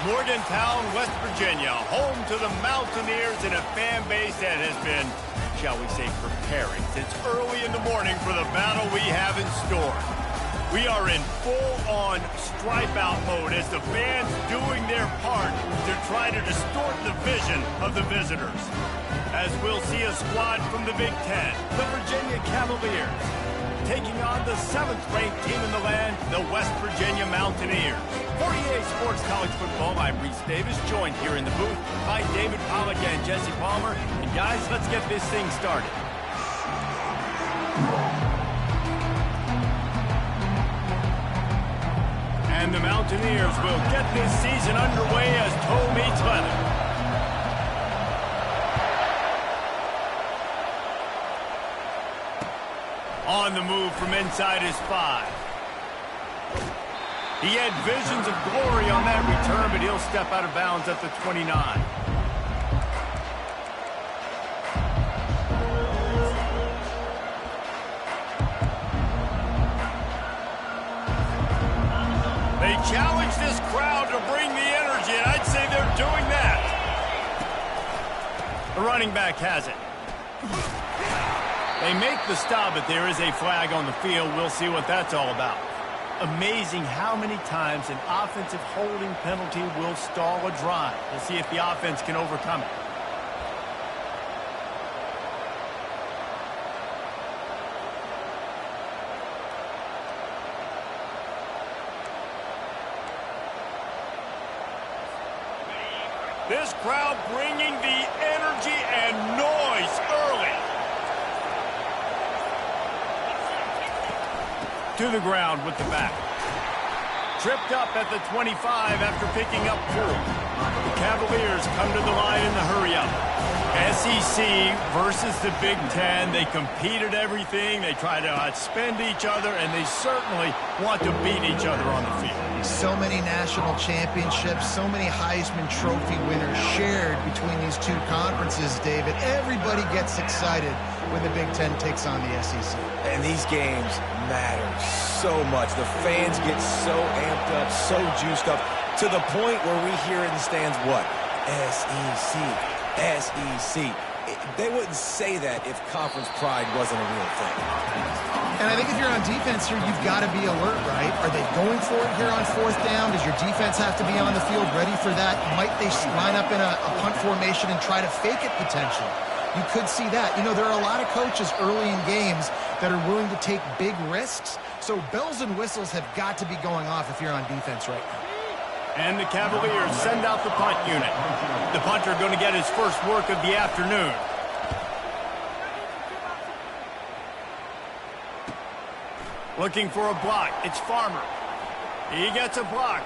Morgantown, West Virginia, home to the Mountaineers and a fan base that has been, shall we say, preparing since early in the morning for the battle we have in store. We are in full-on stripe-out mode as the fans doing their part to try to distort the vision of the visitors. As we'll see a squad from the Big Ten, the Virginia Cavaliers, taking on the 7th-ranked team in the land, the West Virginia Mountaineers. For EA Sports College Football, I'm Reese Davis, joined here in the booth by David Pollack and Jesse Palmer. And guys, let's get this thing started. And the Mountaineers will get this season underway as toe meets leather. On the move from inside his 5. He had visions of glory on that return, but he'll step out of bounds at the 29. They challenge this crowd to bring the energy, and I'd say they're doing that. The running back has it. They make the stop, but there is a flag on the field. We'll see what that's all about. Amazing how many times an offensive holding penalty will stall a drive. We'll see if the offense can overcome it. This crowd bringing the energy and noise early. To the ground with the back. Tripped up at the 25 after picking up 4. The Cavaliers come to the line in the hurry-up. SEC versus the Big Ten. They compete at everything. They try to outspend each other, and they certainly want to beat each other on the field. So many national championships, so many Heisman Trophy winners shared between these two conferences, David. Everybody gets excited when the Big Ten takes on the SEC. And these games matter so much. The fans get so amped up, so juiced up, to the point where we hear in the stands, what? SEC, SEC. They wouldn't say that if conference pride wasn't a real thing. And I think if you're on defense here, you've got to be alert, right? Are they going for it here on 4th down? Does your defense have to be on the field ready for that? Might they line up in a punt formation and try to fake it potentially? You could see that. You know, there are a lot of coaches early in games that are willing to take big risks. So bells and whistles have got to be going off if you're on defense right now. And the Cavaliers send out the punt unit. The punter going to get his first work of the afternoon. Looking for a block. It's Farmer. He gets a block.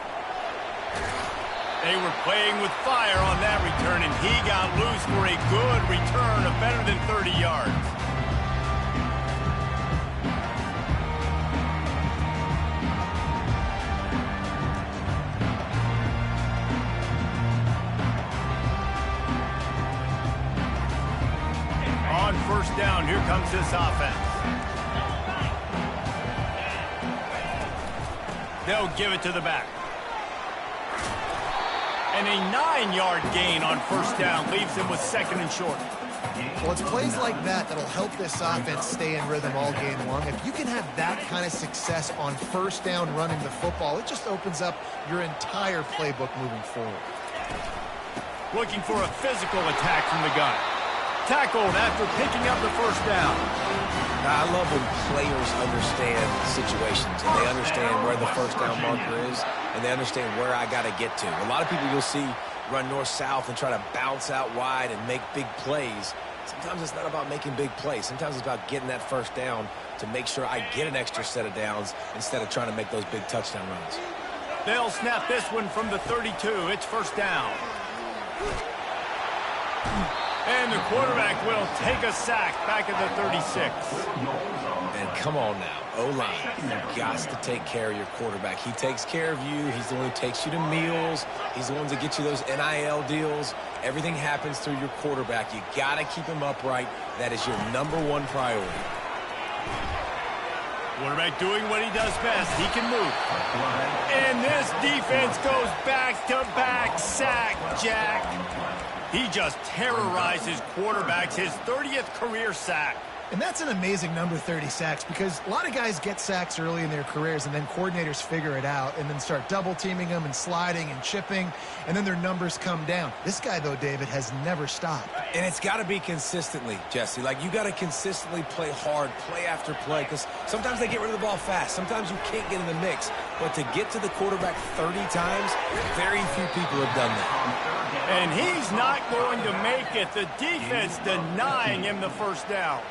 They were playing with fire on that return, and he got loose for a good return of better than 30 yards. On 1st down, here comes this offense. They'll give it to the back. And a 9-yard gain on 1st down leaves him with 2nd and short. Well, it's plays like that that'll help this offense stay in rhythm all game long. If you can have that kind of success on 1st down running the football, it just opens up your entire playbook moving forward. Looking for a physical attack from the gun. Tackled after picking up the 1st down. Now, I love when players understand situations and they understand where the 1st down marker is and they understand where I got to get to. A lot of people you'll see run north-south and try to bounce out wide and make big plays. Sometimes it's not about making big plays. Sometimes it's about getting that 1st down to make sure I get an extra set of downs instead of trying to make those big touchdown runs. They'll snap this one from the 32. It's 1st down. And the quarterback will take a sack back at the 36. And come on now, O-line, you've got to take care of your quarterback. He takes care of you. He's the one who takes you to meals. He's the one that gets you those NIL deals. Everything happens through your quarterback. You got to keep him upright. That is your #1 priority. Quarterback doing what he does best. He can move. And this defense goes back-to-back sack, Jack. He just terrorizes quarterbacks, his 30th career sack. And that's an amazing number, 30 sacks, because a lot of guys get sacks early in their careers, and then coordinators figure it out and then start double-teaming them and sliding and chipping, and then their numbers come down. This guy, though, David, has never stopped. And it's got to be consistently, Jesse. Like, you got to consistently play hard, play after play, because sometimes they get rid of the ball fast. Sometimes you can't get in the mix. But to get to the quarterback 30 times, very few people have done that. And he's not going to make it. The defense denying him the first down.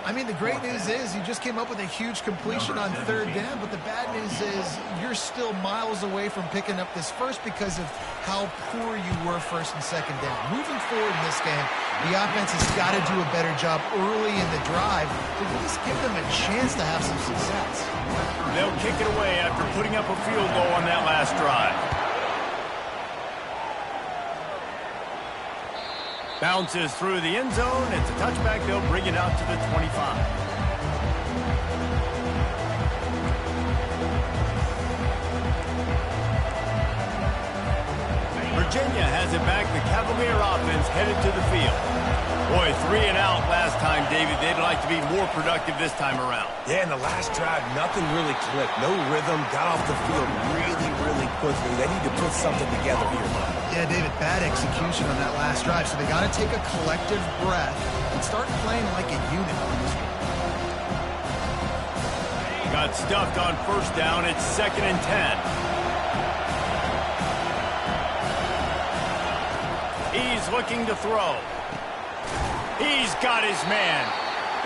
I mean, the great news is you just came up with a huge completion on third down, but the bad news is you're still miles away from picking up this first because of how poor you were first and second down. Moving forward in this game, the offense has got to do a better job early in the drive to at least give them a chance to have some success. They'll kick it away after putting up a field goal on that last drive. Bounces through the end zone. It's a touchback. They'll bring it out to the 25. Virginia has it back. The Cavalier offense headed to the field. Boy, 3 and out last time, David. They'd like to be more productive this time around. Yeah, in the last drive, nothing really clicked. No rhythm. Got off the field really quickly. They need to put something together here. Yeah, David, bad execution on that last drive, so they got to take a collective breath and start playing like a unit on this one. Got stuffed on first down. It's 2nd and 10. He's looking to throw. He's got his man.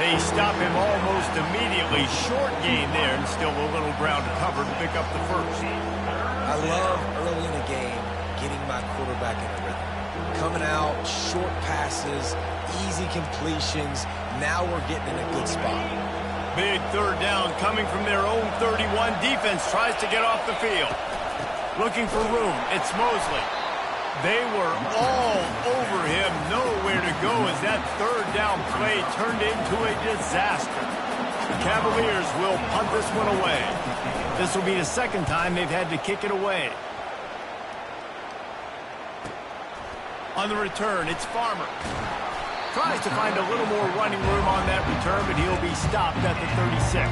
They stop him almost immediately. Short gain there, and still a little ground to cover to pick up the first. I love early in a game getting my quarterback in a rhythm. Coming out, short passes, easy completions. Now we're getting in a good spot. Big third down coming from their own 31. Defense tries to get off the field. Looking for room. It's Mosley. They were all over him. Nowhere to go as that third down play turned into a disaster. The Cavaliers will punt this one away. This will be the second time they've had to kick it away. On the return, it's Farmer. Tries to find a little more running room on that return, but he'll be stopped at the 36.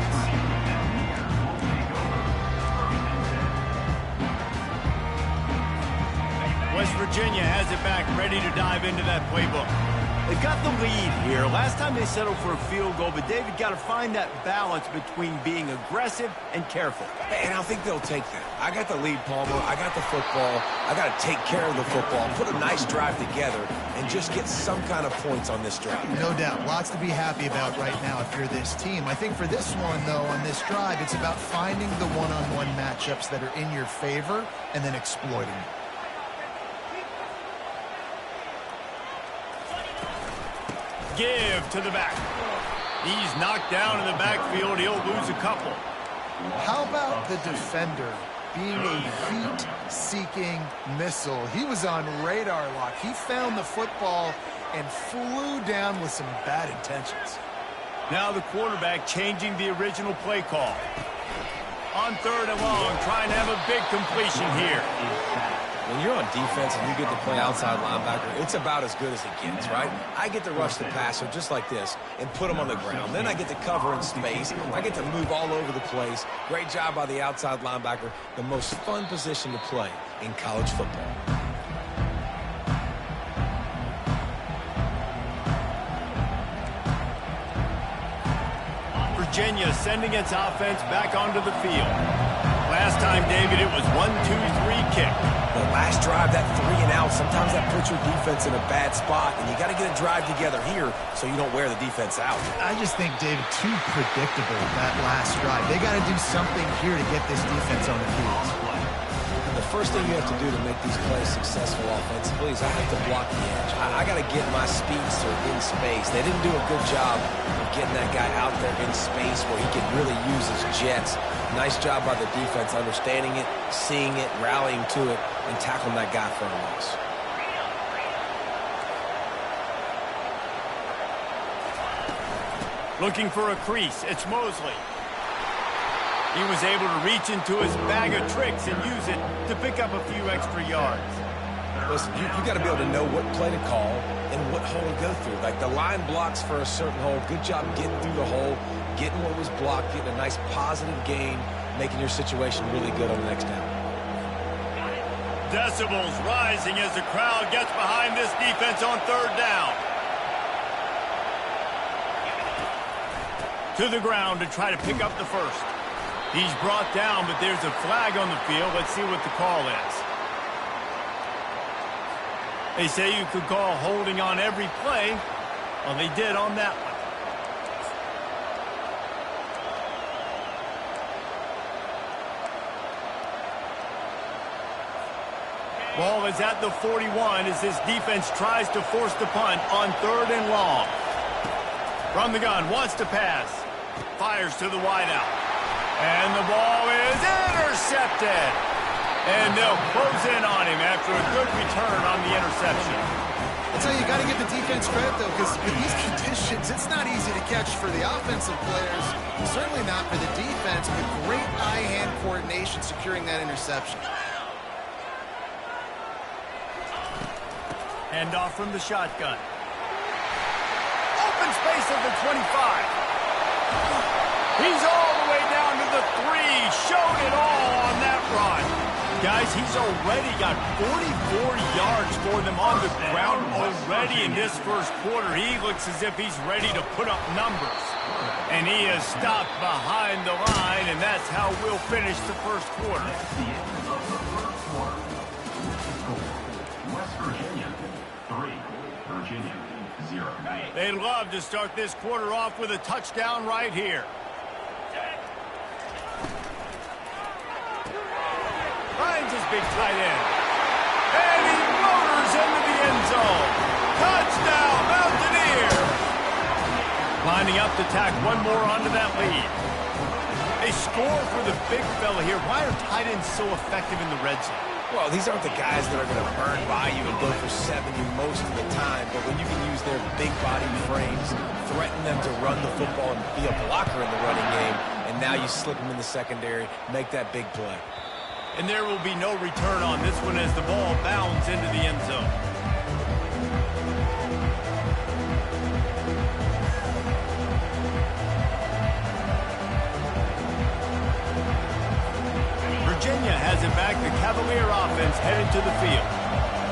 West Virginia has it back, ready to dive into that playbook. They've got the lead here. Last time they settled for a field goal, but David got to find that balance between being aggressive and careful. And I think they'll take that. I got the lead, Palmer. I got the football. I got to take care of the football, put a nice drive together, and just get some kind of points on this drive. No doubt. Lots to be happy about right now if you're this team. I think for this one, though, on this drive, it's about finding the one-on-one matchups that are in your favor and then exploiting it. Give to the back. He's knocked down in the backfield. He'll lose a couple. How about the defender being a heat-seeking missile? He was on radar lock. He found the football and flew down with some bad intentions. Now the quarterback changing the original play call. On 3rd and long, trying to have a big completion here. When you're on defense and you get to play outside linebacker, it's about as good as it gets, right? I get to rush the passer just like this and put him on the ground. Then I get to cover in space. I get to move all over the place. Great job by the outside linebacker. The most fun position to play in college football. Virginia sending its offense back onto the field. Last time, David, it was 1-2-3 kick. The last drive, that 3 and out, sometimes that puts your defense in a bad spot, and you got to get a drive together here so you don't wear the defense out. I just think, David, too predictable that last drive. They got to do something here to get this defense on the field. The first thing you have to do to make these plays successful offensively is I have to block the edge. I got to get my speedster in space. They didn't do a good job of getting that guy out there in space where he could really use his jets. Nice job by the defense understanding it, seeing it, rallying to it, and tackling that guy for a loss. Looking for a crease. It's Mosley. He was able to reach into his bag of tricks and use it to pick up a few extra yards. Listen, you got to be able to know what play to call and what hole to go through. Like the line blocks for a certain hole. Good job getting through the hole, getting what was blocked, getting a nice positive gain, making your situation really good on the next down. Decibels rising as the crowd gets behind this defense on third down. To the ground to try to pick up the first. He's brought down, but there's a flag on the field. Let's see what the call is. They say you could call holding on every play. Well, they did on that one. Ball is at the 41 as this defense tries to force the punt on third and long. From the gun, wants to pass. Fires to the wideout. And the ball is intercepted. And they'll close in on him after a good return on the interception. I'll tell you, you got to give the defense credit, though, because with these conditions, it's not easy to catch for the offensive players. Certainly not for the defense, but great eye-hand coordination securing that interception. Handoff from the shotgun. Open space at the 25. He's all the way down to the 3. Showed it all on that run. Guys, he's already got 44 yards for them on the ground already in this first quarter. He looks as if he's ready to put up numbers. And he is stopped behind the line, and that's how we'll finish the first quarter. West Virginia, 3. Virginia, 0. They'd love to start this quarter off with a touchdown right here. Finds his big tight end. And he motors into the end zone. Touchdown, Mountaineers! Lining up to tack one more onto that lead. They score for the big fella here. Why are tight ends so effective in the red zone? Well, these aren't the guys that are going to burn by you and go for 70 most of the time, but when you can use their big body frames, threaten them to run the football and be a blocker in the running game, and now you slip them in the secondary, make that big play. And there will be no return on this one as the ball bounds into the end zone. Virginia has it back. The Cavalier offense headed to the field.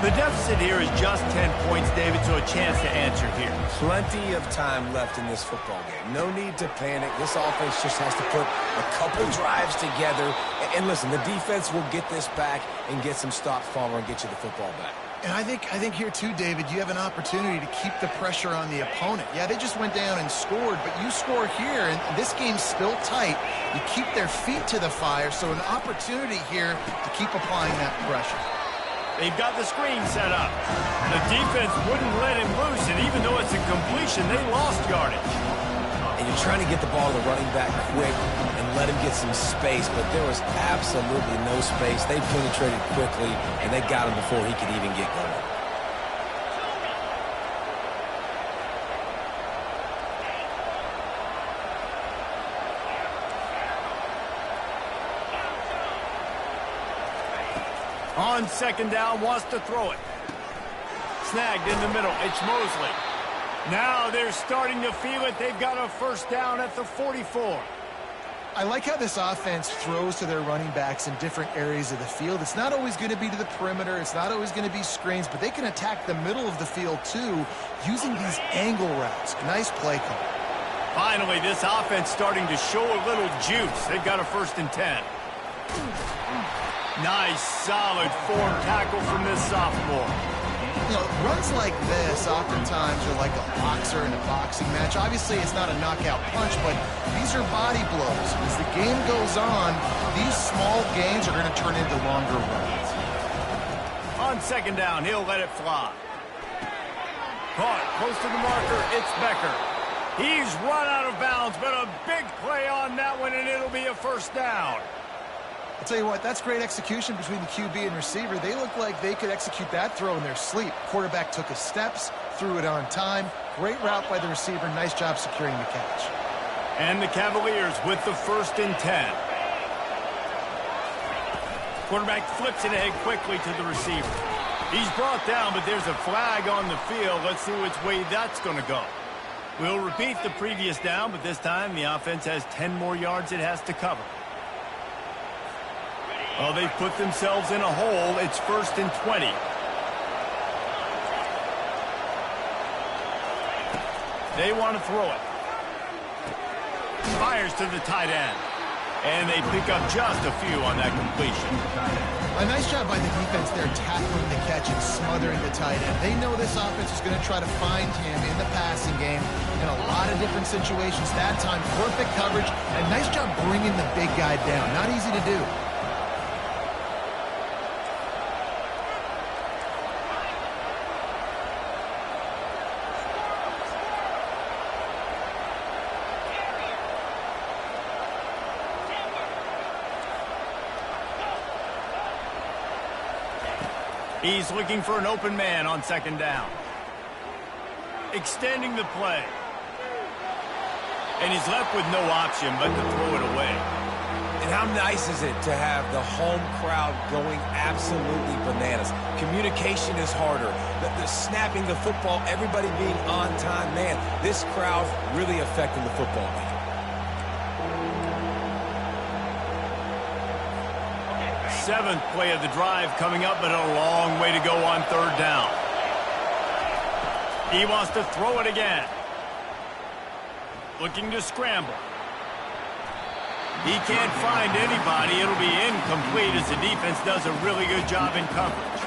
The deficit here is just 10 points, David, so a chance to answer here. Plenty of time left in this football game. No need to panic. This offense just has to put a couple drives together. And listen, the defense will get this back and get some stops, Palmer, and get you the football back. And I think here, too, David, you have an opportunity to keep the pressure on the opponent. Yeah, they just went down and scored, but you score here, and this game's still tight. You keep their feet to the fire, so an opportunity here to keep applying that pressure. They've got the screen set up. The defense wouldn't let him loose, and even though it's a completion, they lost yardage. And you're trying to get the ball to the running back quick and let him get some space, but there was absolutely no space. They penetrated quickly, and they got him before he could even get going. On second down, wants to throw it. Snagged in the middle. It's Mosley. Now they're starting to feel it. They've got a first down at the 44. I like how this offense throws to their running backs in different areas of the field. It's not always going to be to the perimeter. It's not always going to be screens, but they can attack the middle of the field, too, using these angle routes. Nice play call. Finally, this offense starting to show a little juice. They've got a 1st and 10. Nice, solid form tackle from this sophomore. You know, runs like this oftentimes are like a boxer in a boxing match. Obviously, it's not a knockout punch, but these are body blows. As the game goes on, these small gains are going to turn into longer runs. On second down, he'll let it fly. Caught close to the marker, it's Becker. He's run out of bounds, but a big play on that one, and it'll be a first down. I'll tell you what, that's great execution between the QB and receiver. They look like they could execute that throw in their sleep. Quarterback took his steps, threw it on time. Great route by the receiver. Nice job securing the catch. And the Cavaliers with the 1st and 10. Quarterback flips it ahead quickly to the receiver. He's brought down, but there's a flag on the field. Let's see which way that's going to go. We'll repeat the previous down, but this time the offense has 10 more yards it has to cover. Well, they've put themselves in a hole. It's 1st and 20. They want to throw it. Fires to the tight end. And they pick up just a few on that completion. A nice job by the defense there tackling the catch and smothering the tight end. They know this offense is going to try to find him in the passing game in a lot of different situations. That time, perfect coverage, and nice job bringing the big guy down. Not easy to do. He's looking for an open man on 2nd down. Extending the play. And he's left with no option but to throw it away. And how nice is it to have the home crowd going absolutely bananas? Communication is harder. The snapping the football, everybody being on time. Man, this crowd really affecting the football game. Seventh play of the drive coming up, but a long way to go on 3rd down. He wants to throw it again. Looking to scramble. He can't find anybody. It'll be incomplete as the defense does a really good job in coverage.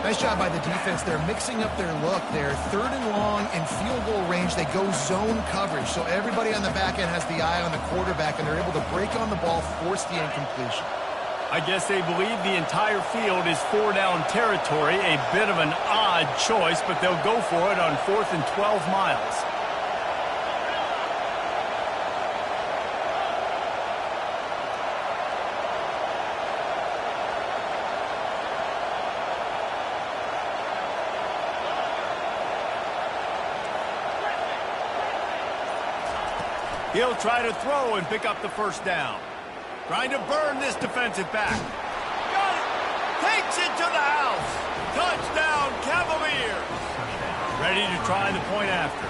Nice job by the defense. They're mixing up their look. They're 3rd and long in field goal range. They go zone coverage. So everybody on the back end has the eye on the quarterback, and they're able to break on the ball, force the incompletion. I guess they believe the entire field is 4-down territory. A bit of an odd choice, but they'll go for it on 4th and 12 miles. He'll try to throw and pick up the 1st down. Trying to burn this defensive back. Got it. Takes it to the house. Touchdown, Cavaliers. Ready to try the point after.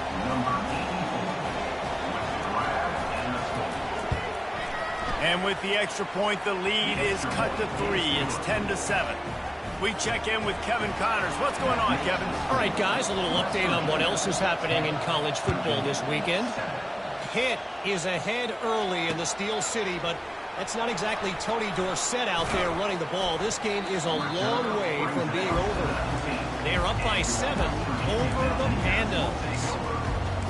And with the extra point, the lead is cut to 3. It's 10-7. We check in with Kevin Connors. What's going on, Kevin? All right, guys, a little update on what else is happening in college football this weekend. Pitt is ahead early in the Steel City, but that's not exactly Tony Dorsett out there running the ball. This game is a long way from being over. They are up by 7 over the Pandas.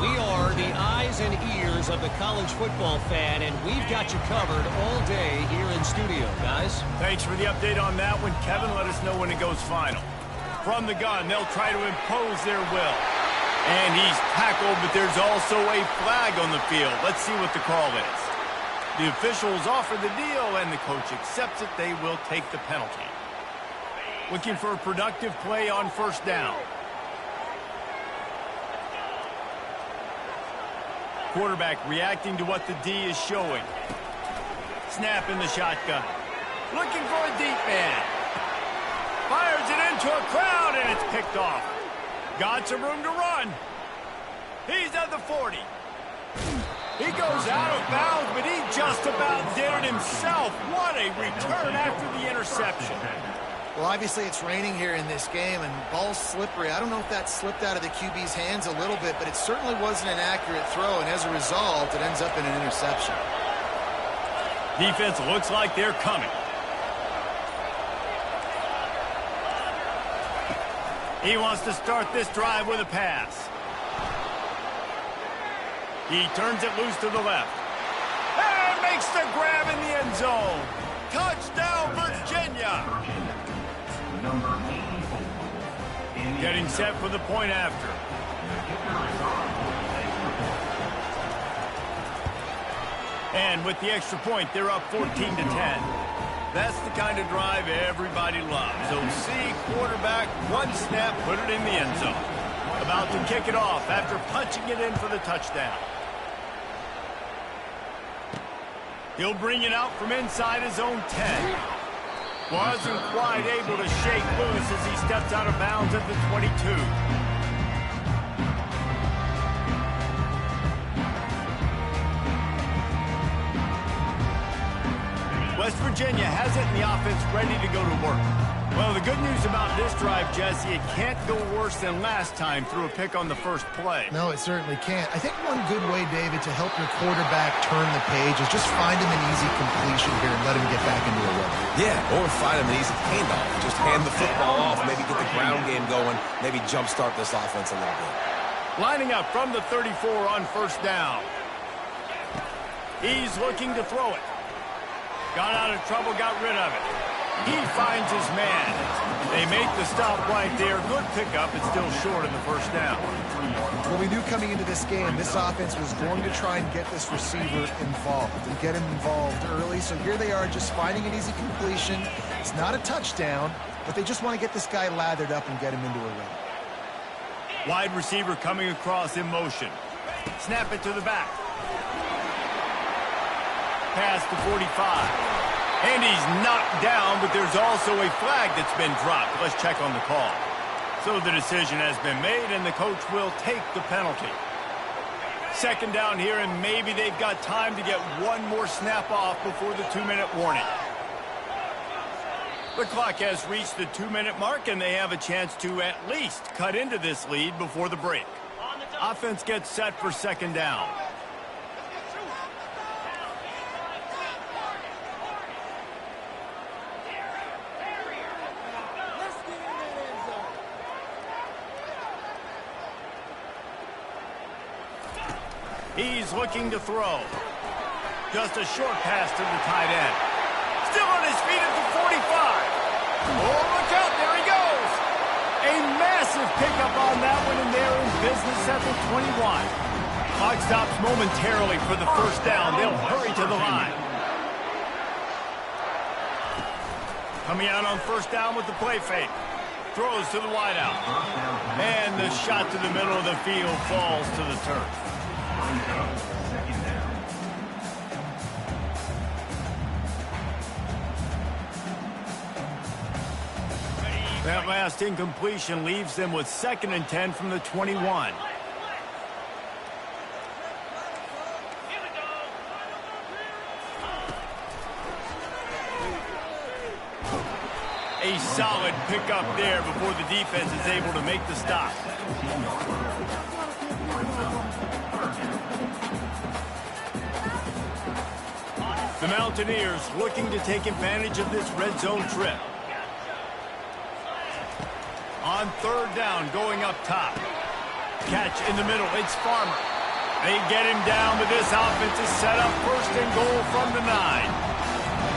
We are the eyes and ears of the college football fan, and we've got you covered all day here in studio, guys. Thanks for the update on that one, Kevin. Let us know when it goes final. From the gun, they'll try to impose their will. And he's tackled, but there's also a flag on the field. Let's see what the call is. The officials offer the deal, and the coach accepts it. They will take the penalty. Looking for a productive play on 1st down. Quarterback reacting to what the D is showing. Snap in the shotgun. Looking for a deep man. Fires it into a crowd, and it's picked off. Got some room to run. He's at the 40. He goes out of bounds, but he just about did it himself. What a return after the interception. Well, obviously it's raining here in this game, and ball's slippery. I don't know if that slipped out of the QB's hands a little bit, but it certainly wasn't an accurate throw, and as a result, it ends up in an interception. Defense looks like they're coming. He wants to start this drive with a pass. He turns it loose to the left. And makes the grab in the end zone. Touchdown, Virginia. Getting set for the point after. And with the extra point, they're up 14-10. That's the kind of drive everybody loves. OC, quarterback, one snap, put it in the end zone. About to kick it off after punching it in for the touchdown. He'll bring it out from inside his own 10. Wasn't quite able to shake loose as he steps out of bounds at the 22. West Virginia has it in the offense ready to go to work. Well, the good news about this drive, Jesse, it can't go worse than last time through a pick on the first play. No, it certainly can't. I think one good way, David, to help your quarterback turn the page is just find him an easy completion here and let him get back into a rhythm. Yeah, or find him an easy handoff. Just hand the football off, maybe get the ground game going, maybe jumpstart this offense a little bit. Lining up from the 34 on first down. He's looking to throw it. Got out of trouble, got rid of it. He finds his man. They make the stop right there. Good pickup. It's still short in the first down. Well, we knew coming into this game, this offense was going to try and get this receiver involved and get him involved early. So here they are just finding an easy completion. It's not a touchdown, but they just want to get this guy lathered up and get him into a rhythm. Wide receiver coming across in motion. Snap it to the back. Pass to 45. And he's knocked down, but there's also a flag that's been dropped. Let's check on the call. So the decision has been made, and the coach will take the penalty. Second down here, and maybe they've got time to get one more snap off before the 2-minute warning. The clock has reached the 2-minute mark, and they have a chance to at least cut into this lead before the break. Offense gets set for second down. He's looking to throw. Just a short pass to the tight end. Still on his feet at the 45. Oh, look out. There he goes. A massive pickup on that one, and they're in business at the 21. Clock stops momentarily for the first down. They'll hurry to the line. Coming out on first down with the play fake. Throws to the wideout. And the shot to the middle of the field falls to the turf. That last incompletion leaves them with 2nd and 10 from the 21. A solid pickup there before the defense is able to make the stop. The Mountaineers looking to take advantage of this red zone trip. On third down, going up top. Catch in the middle. It's Farmer. They get him down, but this offense is set up 1st and goal from the 9.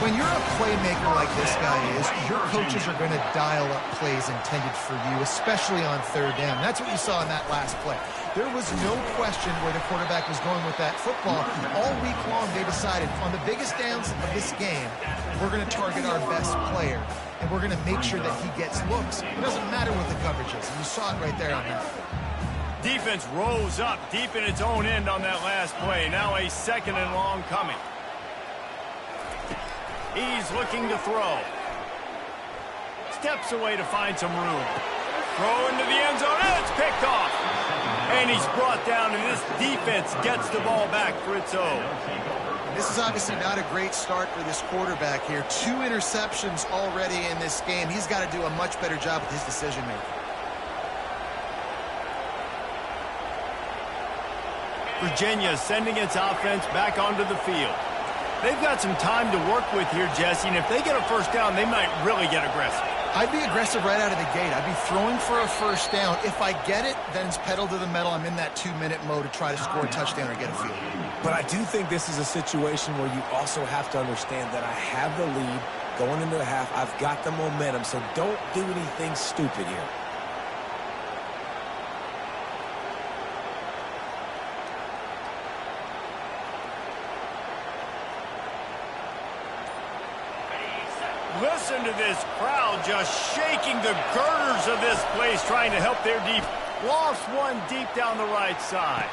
When you're a playmaker like this guy is, your coaches are going to dial up plays intended for you, especially on third down. That's what you saw in that last play. There was no question where the quarterback was going with that football. All week long, they decided on the biggest downs of this game, we're going to target our best player, and we're going to make sure that he gets looks. It doesn't matter what the coverage is. And you saw it right there on that. Defense rose up deep in its own end on that last play. Now a 2nd and long coming. He's looking to throw. Steps away to find some room. Throw into the end zone, and it's picked off. And he's brought down, and this defense gets the ball back for its own. This is obviously not a great start for this quarterback here. 2 interceptions already in this game. He's got to do a much better job with his decision-making. Virginia sending its offense back onto the field. They've got some time to work with here, Jesse, and if they get a first down, they might really get aggressive. I'd be aggressive right out of the gate. I'd be throwing for a first down. If I get it, then it's pedal to the metal. I'm in that 2-minute mode to try to score a touchdown or get a field. But I do think this is a situation where you also have to understand that I have the lead going into the half. I've got the momentum, so don't do anything stupid here. Listen to this crowd just shaking the girders of this place, trying to help their deep. Lost one deep down the right side.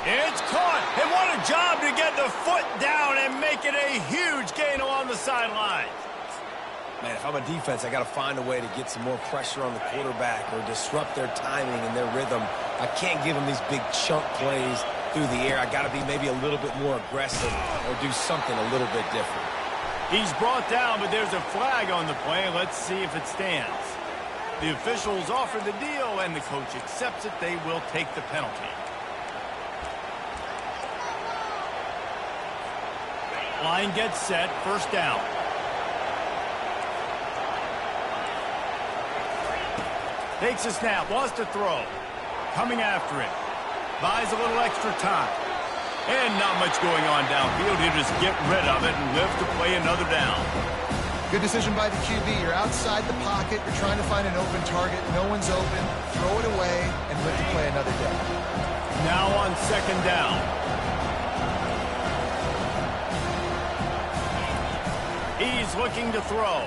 It's caught, and what a job to get the foot down and make it a huge gain along the sideline. Man, if I'm a defense, I got to find a way to get some more pressure on the quarterback or disrupt their timing and their rhythm. I can't give them these big chunk plays through the air. I got to be maybe a little bit more aggressive or do something a little bit different. He's brought down, but there's a flag on the play. Let's see if it stands. The officials offer the deal, and the coach accepts it. They will take the penalty. Line gets set, first down. Takes a snap, wants to throw. Coming after it. Buys a little extra time. And not much going on downfield. He'll just get rid of it and live to play another down. Good decision by the QB. You're outside the pocket. You're trying to find an open target. No one's open. Throw it away and live to play another down. Now on second down. He's looking to throw.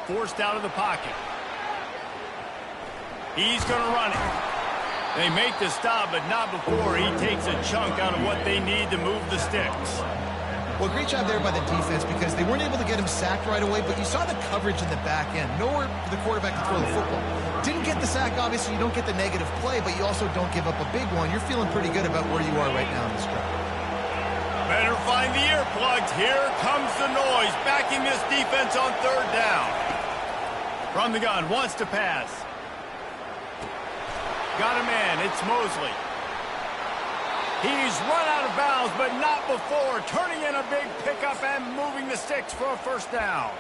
Forced out of the pocket. He's going to run it. They make the stop, but not before he takes a chunk out of what they need to move the sticks. Well, great job there by the defense because they weren't able to get him sacked right away, but you saw the coverage in the back end. Nowhere for the quarterback to throw the football. Didn't get the sack, obviously. You don't get the negative play, but you also don't give up a big one. You're feeling pretty good about where you are right now in this drive. Better find the earplugs. Here comes the noise, backing this defense on third down. From the gun, wants to pass. Got a man, it's Mosley. He's run out of bounds, but not before turning in a big pickup and moving the sticks for a first down.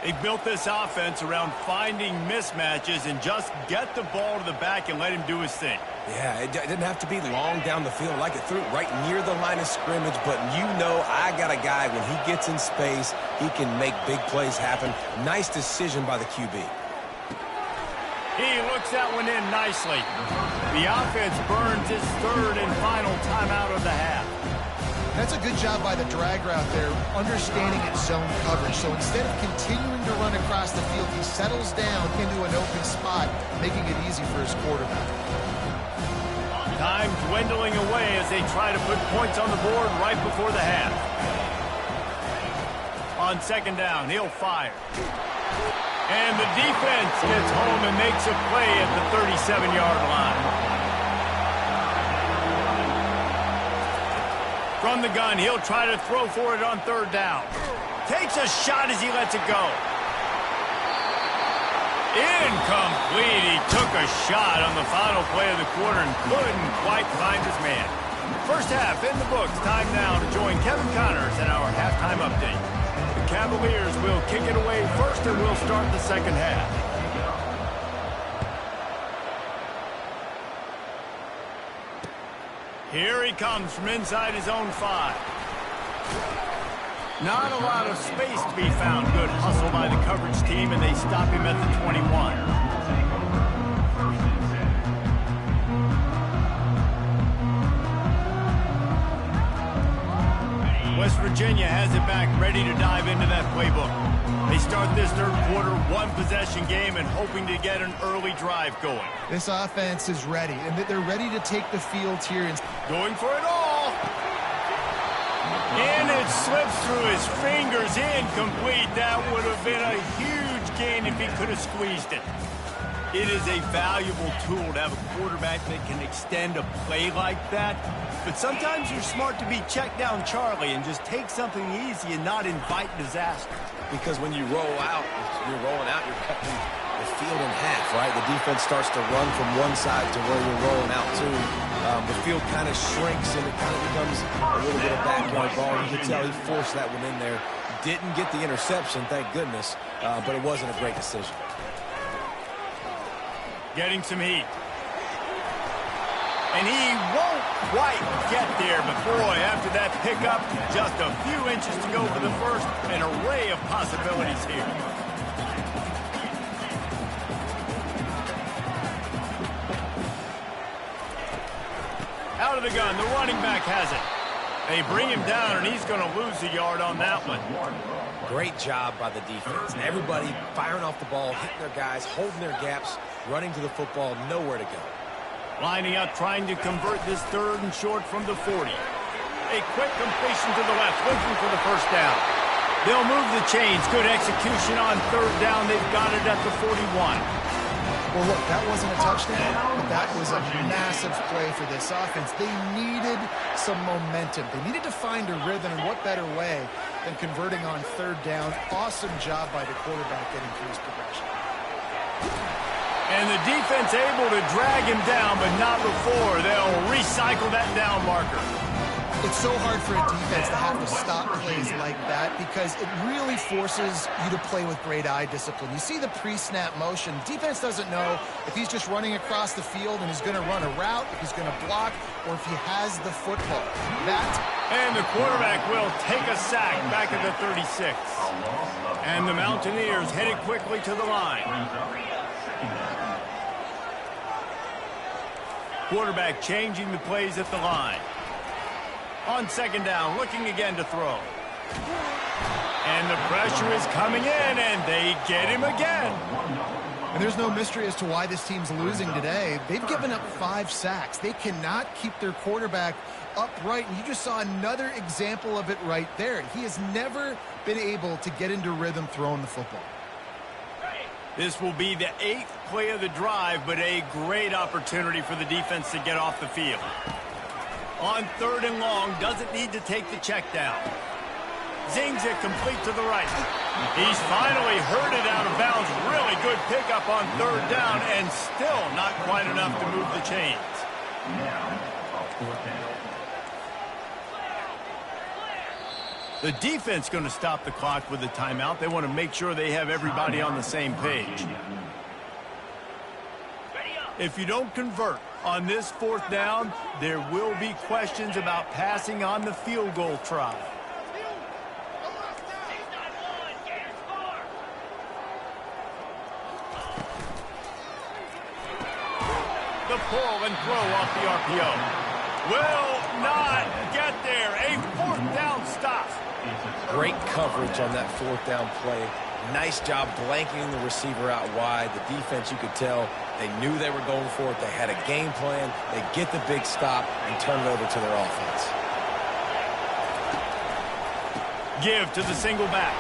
They built this offense around finding mismatches and just get the ball to the back and let him do his thing. Yeah, it didn't have to be long down the field. Like it threw it right near the line of scrimmage, but you know I got a guy, when he gets in space, he can make big plays happen. Nice decision by the QB. He looks that one in nicely. The offense burns its third and final timeout of the half. That's a good job by the drag route there, understanding its zone coverage. So instead of continuing to run across the field, he settles down into an open spot, making it easy for his quarterback. Time dwindling away as they try to put points on the board right before the half. On second down, he'll fire. And the defense gets home and makes a play at the 37-yard line. From the gun, he'll try to throw for it on third down. Takes a shot as he lets it go. Incomplete. He took a shot on the final play of the quarter and couldn't quite find his man. First half in the books. Time now to join Kevin Connors in our halftime update. The Cavaliers will kick it away first, and we'll start the second half. Here he comes from inside his own 5. Not a lot of space to be found. Good hustle by the coverage team, and they stop him at the 21. West Virginia has it back, ready to dive into that playbook. They start this third quarter, one-possession game, and hoping to get an early drive going. This offense is ready, and they're ready to take the field here. Going for it all. And it slips through his fingers, incomplete. That would have been a huge gain if he could have squeezed it. It is a valuable tool to have a quarterback that can extend a play like that. But sometimes you're smart to be check down Charlie and just take something easy and not invite disaster. Because when you roll out, you're cutting the field in half, right? The defense starts to run from one side to where you're rolling out to. The field kind of shrinks and it kind of becomes a little bit of backyard ball. You can tell he forced that one in there. Didn't get the interception, thank goodness, but it wasn't a great decision. Getting some heat. And he won't quite get there, but boy, after that pickup, just a few inches to go for the first. An array of possibilities here. Out of the gun, the running back has it. They bring him down, and he's going to lose a yard on that one. Great job by the defense. Everybody firing off the ball, hitting their guys, holding their gaps, running to the football, nowhere to go. Lining up, trying to convert this third and short from the 40. A quick completion to the left, looking for the first down. They'll move the chains. Good execution on third down. They've got it at the 41. Well, look, that wasn't a touchdown, but that was a massive play for this offense. They needed some momentum. They needed to find a rhythm, and what better way than converting on third down. Awesome job by the quarterback getting through his progression. And the defense able to drag him down, but not before. They'll recycle that down marker. It's so hard for a defense to have to stop plays like that because it really forces you to play with great eye discipline. You see the pre-snap motion. Defense doesn't know if he's just running across the field and he's going to run a route, if he's going to block, or if he has the football. And the quarterback will take a sack back at the 36. And the Mountaineers headed quickly to the line. Quarterback changing the plays at the line. On second down, looking again to throw. And the pressure is coming in, and they get him again. And there's no mystery as to why this team's losing today. They've given up 5 sacks. They cannot keep their quarterback upright, and you just saw another example of it right there. He has never been able to get into rhythm throwing the football. This will be the 8th play of the drive, but a great opportunity for the defense to get off the field. On third and long, doesn't need to take the check down. Zings it complete to the right. He's finally herded out of bounds. Really good pickup on third down, and still not quite enough to move the chains. Now, fourth down. The defense going to stop the clock with a timeout. They want to make sure they have everybody on the same page. If you don't convert on this fourth down, there will be questions about passing on the field goal try. The pull and throw off the RPO. Will not get there. A fourth down stop. Great coverage on that fourth down play. Nice job blanking the receiver out wide. The defense, you could tell, they knew they were going for it. They had a game plan. They get the big stop and turn it over to their offense. Give to the single back.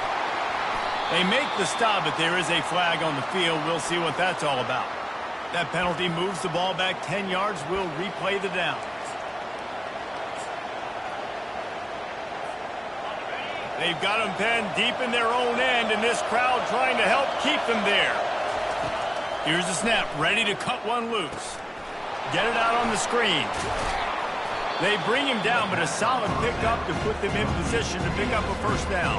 They make the stop, but there is a flag on the field. We'll see what that's all about. That penalty moves the ball back 10 yards. We'll replay the down. They've got them pinned deep in their own end, and this crowd trying to help keep them there. Here's the snap, ready to cut one loose. Get it out on the screen. They bring him down, but a solid pickup to put them in position to pick up a first down.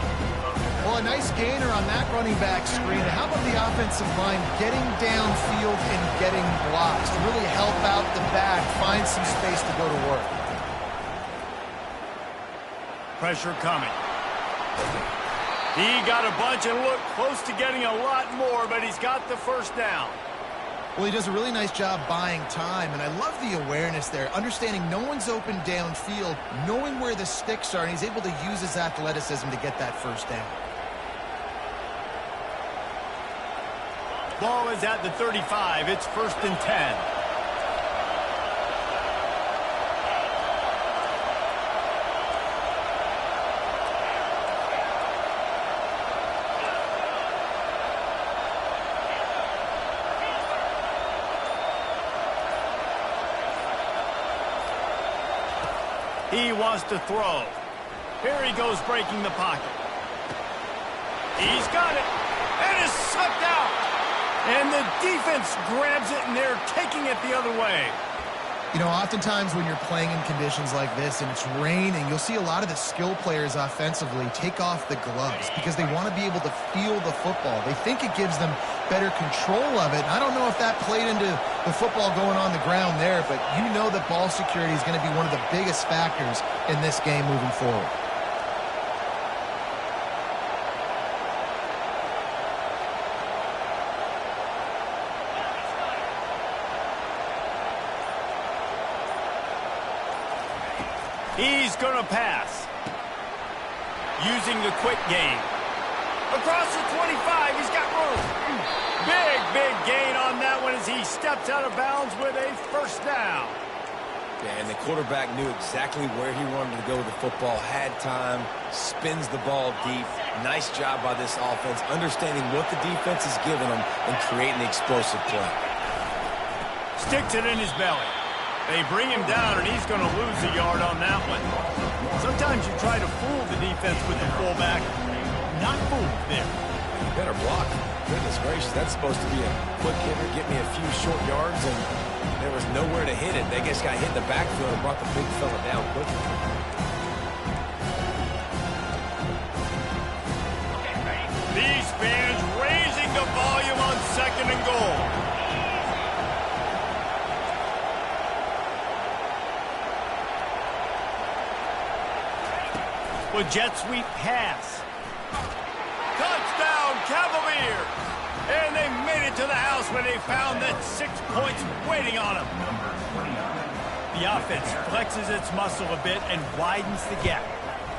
Well, a nice gainer on that running back screen. How about the offensive line getting downfield and getting blocks to really help out the back, find some space to go to work. Pressure coming. He got a bunch and looked close to getting a lot more, but he's got the first down. Well, he does a really nice job buying time, and I love the awareness there, understanding no one's open downfield, knowing where the sticks are, and he's able to use his athleticism to get that first down. Ball is at the 35. It's 1st and 10. He wants to throw. Here he goes breaking the pocket. He's got it. And is slipped out. And the defense grabs it, and they're taking it the other way. You know, oftentimes when you're playing in conditions like this and it's raining, you'll see a lot of the skill players offensively take off the gloves because they want to be able to feel the football. They think it gives them better control of it. And I don't know if that played into the football going on the ground there, but you know that ball security is going to be one of the biggest factors in this game moving forward. He's going to pass. Using the quick game. Across the 25, he's got room. Big gain on that one as he steps out of bounds with a first down. Yeah, and the quarterback knew exactly where he wanted to go with the football, had time, spins the ball deep. Nice job by this offense, understanding what the defense is giving them and creating the explosive play. Sticks it in his belly. They bring him down, and he's going to lose a yard on that one. Sometimes you try to fool the defense with the fullback. Not fooled there. You better block. Goodness gracious, that's supposed to be a quick hitter, get me a few short yards, and there was nowhere to hit it. They just got hit in the backfield and brought the big fella down quickly. These fans raising the volume on 2nd and goal. With jet sweep pass. Touchdown, Cavaliers! And they made it to the house where they found that 6 points waiting on them. The offense flexes its muscle a bit and widens the gap.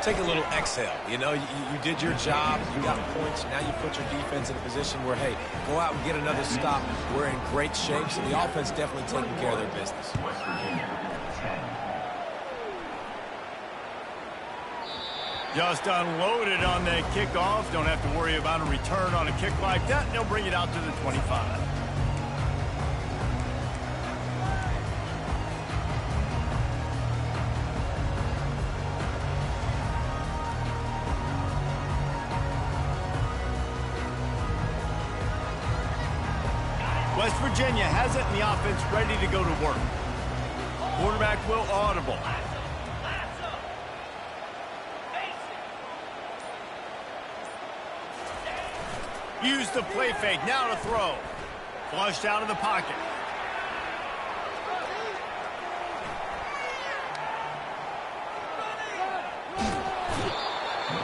Take a little exhale. You know, you did your job. You got points. Now you put your defense in a position where, hey, go out and get another stop. We're in great shape, so the offense definitely taking care of their business. West Virginia, 10. Just unloaded on that kickoff. Don't have to worry about a return on a kick like that. They'll bring it out to the 25. West Virginia has it in the offense ready to go to work. Quarterback will audible. Use the play fake, now to throw. Flushed out of the pocket.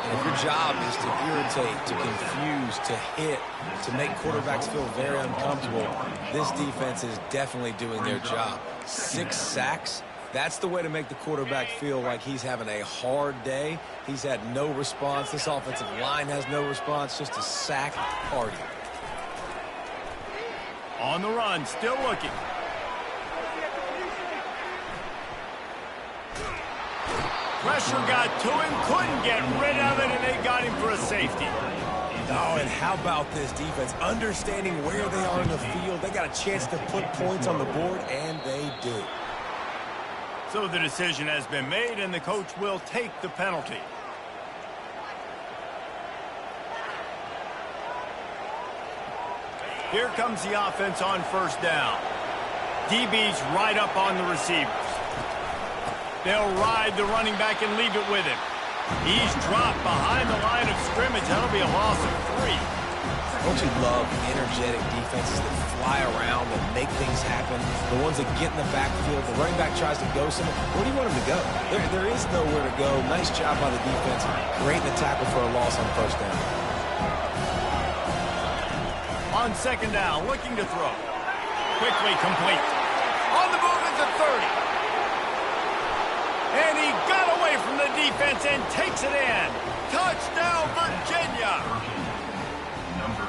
And if your job is to irritate, to confuse, to hit, to make quarterbacks feel very uncomfortable, this defense is definitely doing their job. 6 sacks. That's the way to make the quarterback feel like he's having a hard day. He's had no response. This offensive line has no response, just a sack party. On the run, still looking. Pressure got to him, couldn't get rid of it, and they got him for a safety. Oh, and how about this defense? Understanding where they are in the field. They got a chance to put points on the board, and they do. So the decision has been made, and the coach will take the penalty. Here comes the offense on 1st down. DB's right up on the receivers. They'll ride the running back and leave it with him. He's dropped behind the line of scrimmage. That'll be a loss of 3. Don't you love energetic defenses that fly around and make things happen? The ones that get in the backfield, the running back tries to go somewhere. Where do you want him to go? There is nowhere to go. Nice job by the defense, creating the tackle for a loss on 1st down. On 2nd down, looking to throw. Quickly complete. On the move at the 30. And he got away from the defense and takes it in. Touchdown, Virginia!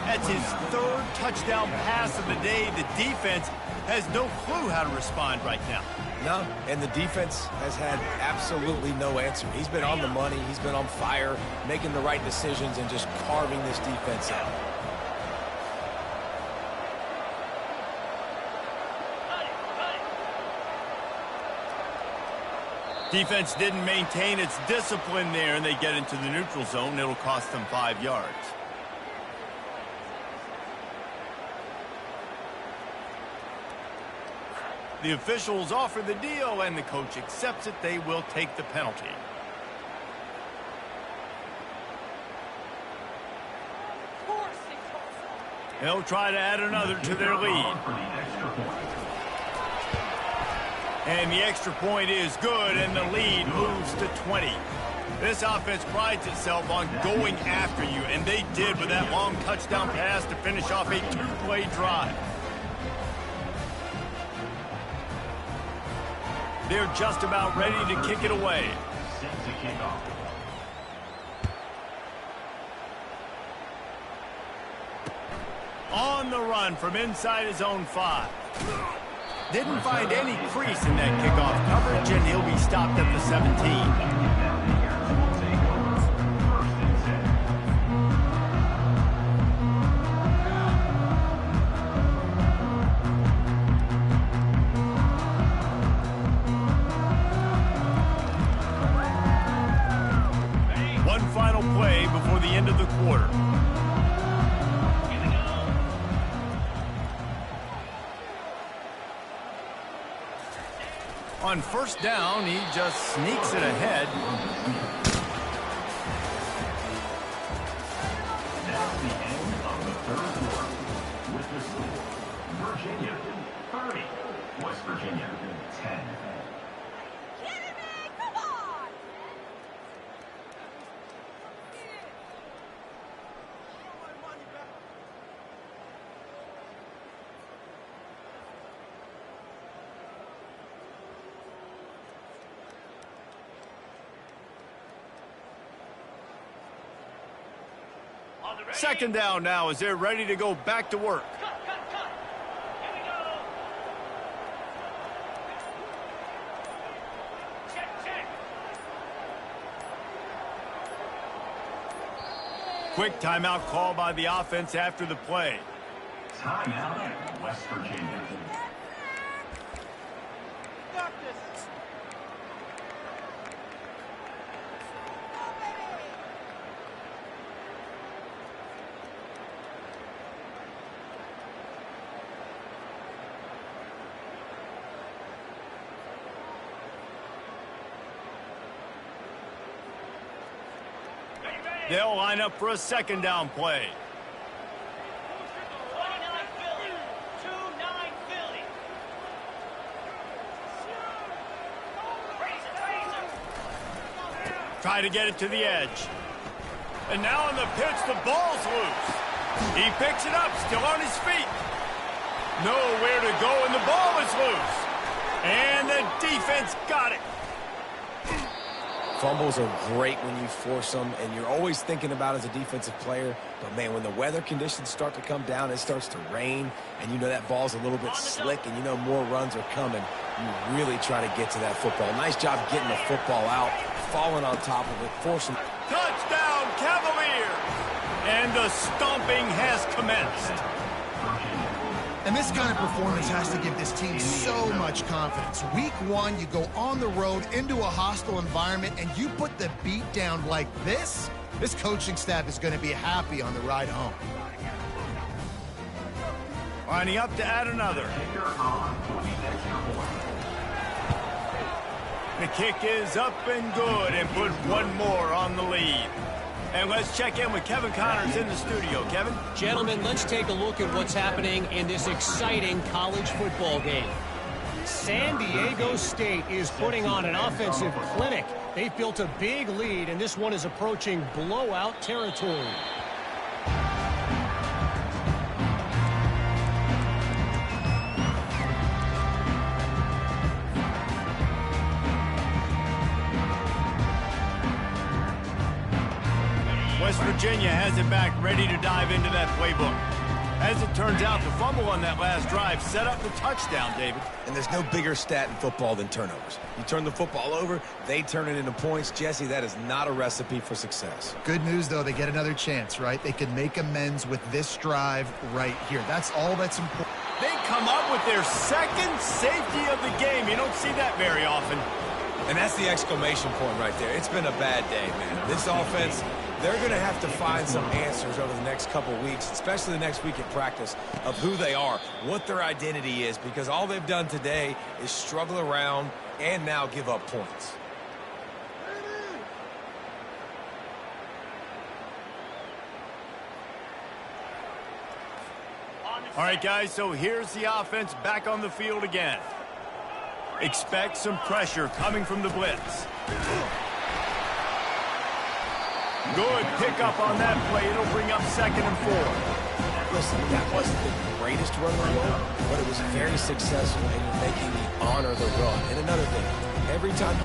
That's his 3rd touchdown pass of the day. The defense has no clue how to respond right now. No, and the defense has had absolutely no answer. He's been on the money. He's been on fire, making the right decisions and just carving this defense out. Defense didn't maintain its discipline there, and they get into the neutral zone. It'll cost them 5 yards. The officials offer the deal, and the coach accepts it. They will take the penalty. They'll try to add another to their lead. And the extra point is good, and the lead moves to 20. This offense prides itself on going after you, and they did with that long touchdown pass to finish off a 2-play drive. They're just about ready to kick it away. Set to kick off. On the run from inside his own 5. Didn't find any crease in that kickoff coverage, and he'll be stopped at the 17. One final play before the end of the quarter. On first down, he just sneaks it ahead. That's the end of the third quarter. With the score, Virginia 30, West Virginia 10. Second down now as they're ready to go back to work. Quick timeout call by the offense after the play. Timeout, West Virginia. They'll line up for a second down play. Try to get it to the edge. And now on the pitch, the ball's loose. He picks it up, still on his feet. Nowhere to go, and the ball is loose. And the defense got it. Fumbles are great when you force them, and you're always thinking about as a defensive player. But, man, when the weather conditions start to come down, it starts to rain, and you know that ball's a little bit slick, and you know more runs are coming. You really try to get to that football. Nice job getting the football out, falling on top of it, forcing. Touchdown, Cavaliers! And the stomping has commenced. And this kind of performance has to give this team so much confidence. Week one, you go on the road into a hostile environment, and you put the beat down like this, this coaching staff is going to be happy on the ride home. Lining up to add another. The kick is up and good, and put one more on the lead. And let's check in with Kevin Connors in the studio. Kevin? Gentlemen, let's take a look at what's happening in this exciting college football game. San Diego State is putting on an offensive clinic. They've built a big lead, and this one is approaching blowout territory. West Virginia has it back, ready to dive into that playbook. As it turns out, the fumble on that last drive set up the touchdown, David. And there's no bigger stat in football than turnovers. You turn the football over, they turn it into points. Jesse, that is not a recipe for success. Good news, though, they get another chance, right? They can make amends with this drive right here. That's all that's important. They come up with their second safety of the game. You don't see that very often. And that's the exclamation point right there. It's been a bad day, man. This offense, they're going to have to find some answers over the next couple weeks, especially the next week at practice, of who they are, what their identity is, because all they've done today is struggle around and now give up points. All right, guys, so here's the offense back on the field again. Expect some pressure coming from the blitz. Good pickup on that play. It'll bring up 2nd and 4. Listen, that wasn't the greatest run in the world, but it was very successful, and you're making the honor the run. And another thing, every time